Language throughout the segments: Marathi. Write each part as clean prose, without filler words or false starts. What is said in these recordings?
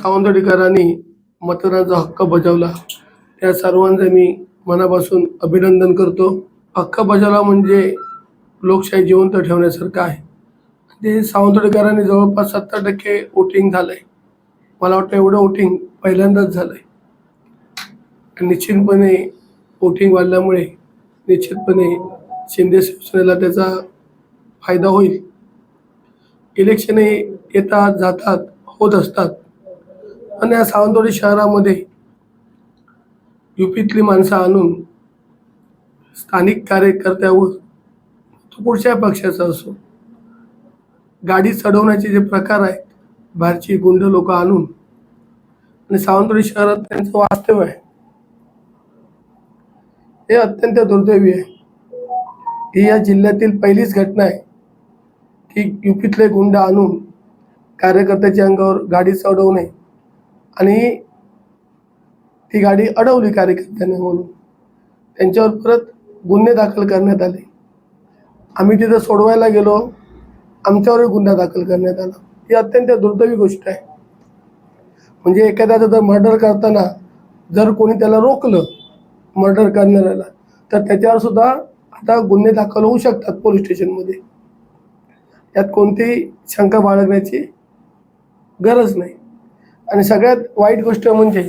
सावंतवाडीकरांनी मतदानाचा हक्क बजावला त्या सर्वांचे मी मनापासून अभिनंदन करतो। हक्क बजावला म्हणजे लोकशाही जिवंत ठेवण्यासारखं आहे। ते सावंतवाडीकरांनी जवळपास 70% वोटिंग झालंय। मला वाटतं एवढं वोटिंग पहिल्यांदाच झालंय। निश्चितपणे वोटिंग वाढल्यामुळे निश्चितपणे शिंदे शिवसेनेला त्याचा फायदा होईल। इलेक्शन येतात जातात होत असतात, पण या सावंतवाडी शहरामध्ये यूपीतली माणसं आणून स्थानिक कार्यकर्त्यावर तो कुठच्या पक्षाचा असो गाडी चढवण्याचे जे प्रकार आहेत, बाहेरची गुंड लोक आणून आणि सावंतवाडी शहरात त्यांचं वास्तव्य आहे, हे अत्यंत दुर्दैवी आहे। ही या जिल्ह्यातील पहिलीच घटना आहे की यूपीतले गुंड आणून कार्यकर्त्याच्या अंगावर गाडी चढवणे आणि ती गाडी अडवली कार्यकर्त्याने म्हणून त्यांच्यावर परत गुन्हे दाखल करण्यात आले। आम्ही तिथं सोडवायला गेलो, आमच्यावर गुन्हा दाखल करण्यात आला। ही अत्यंत दुर्दैवी गोष्ट आहे। म्हणजे एखाद्याचा जर मर्डर करताना जर कोणी त्याला रोखलं मर्डर करणाऱ्याला, तर त्याच्यावर सुद्धा आता गुन्हे दाखल होऊ शकतात पोलीस स्टेशनमध्ये। यात कोणतीही शंका बाळगण्याची गरज नाही। आणि सगळ्यात वाईट गोष्ट म्हणजे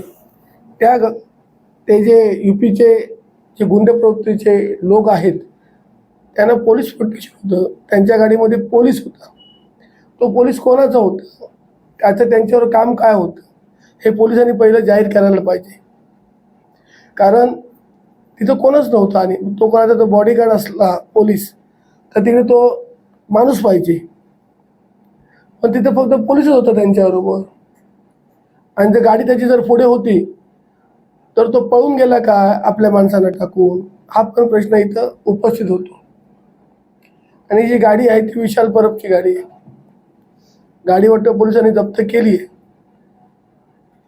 ते जे यूपीचे जे गुंड प्रवृत्तीचे लोक आहेत त्यांना पोलीस प्रोटेक्शन होतं, त्यांच्या गाडीमध्ये पोलीस होता। तो पोलीस कोणाचा होता, त्याचं त्यांच्यावर काम काय होतं, हे पोलिसांनी पहिलं जाहीर करायला पाहिजे। कारण तिथं कोणच नव्हतं आणि तो कोणाचा तो बॉडीगार्ड असला पोलीस तर तिथे तो माणूस पाहिजे, पण तिथे फक्त पोलीसच होता त्यांच्याबरोबर। आणि जर गाडी त्याची जर पुढे होती तर तो पळून गेला का आपल्या माणसांना टाकून, हा पण प्रश्न इथं उपस्थित होतो। आणि जी गाडी आहे ती विशाल परबची गाडी आहे। गाडी वाटतं पोलिसांनी जप्त केली आहे,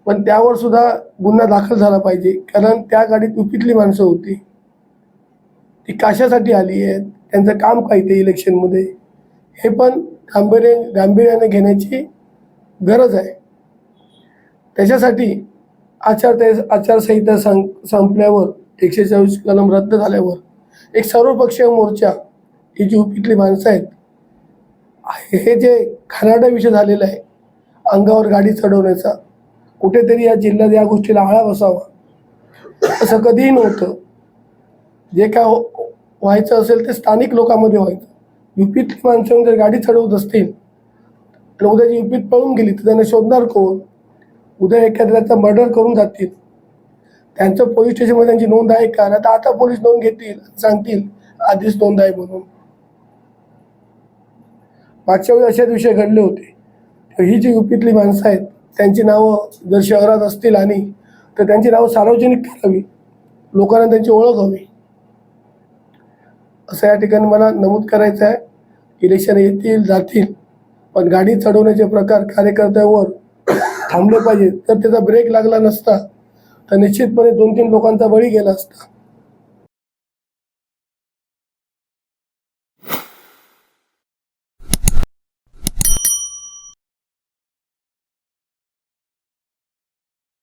पण त्यावर सुद्धा गुन्हा दाखल झाला पाहिजे। कारण त्या गाडीत यूपीतली माणसं होती, ती कशासाठी आली आहेत, त्यांचं काम काय ते इलेक्शनमध्ये, हे पण गांभीर्याने घेण्याची गरज आहे। त्याच्यासाठी आचारसंहिता संपल्यावर 124 कलम रद्द झाल्यावर एक सर्वपक्षीय मोर्चा, ही जी यूपीतली माणसं आहेत, हे जे घाणेरडा विषय झालेला आहे अंगावर गाडी चढवण्याचा, कुठेतरी या जिल्ह्यात या गोष्टीला आळा बसावा। असं कधीही नव्हतं। जे काय व्हायचं असेल ते स्थानिक लोकांमध्ये व्हायचं। यूपीतली माणसं जर गाडी चढवत असतील आणि उद्या जी यूपीत पळून गेली तर त्यांना शोधणार कोण? उद्या एखाद्याचा मर्डर करून जातील, त्यांचं पोलीस स्टेशनमध्ये त्यांची नोंद आहे का? नाही तर आता पोलीस नोंद घेतील, सांगतील आधीच नोंद आहे म्हणून। मागच्या वेळी असेच विषय घडले होते। ही जी यूपीतली माणसं आहेत त्यांची नावं जर शहरात असतील आणि तर त्यांची नावं सार्वजनिक करावी, लोकांना त्यांची ओळख हवी, असं या ठिकाणी मला नमूद करायचं आहे। इलेक्शन येतील जातील, पण गाडी चढवण्याचे प्रकार कार्यकर्त्यावर थांबले पाहिजे। तर त्याचा ब्रेक लागला नसता तर निश्चितपणे 2-3 लोकांचा बळी गेला असता।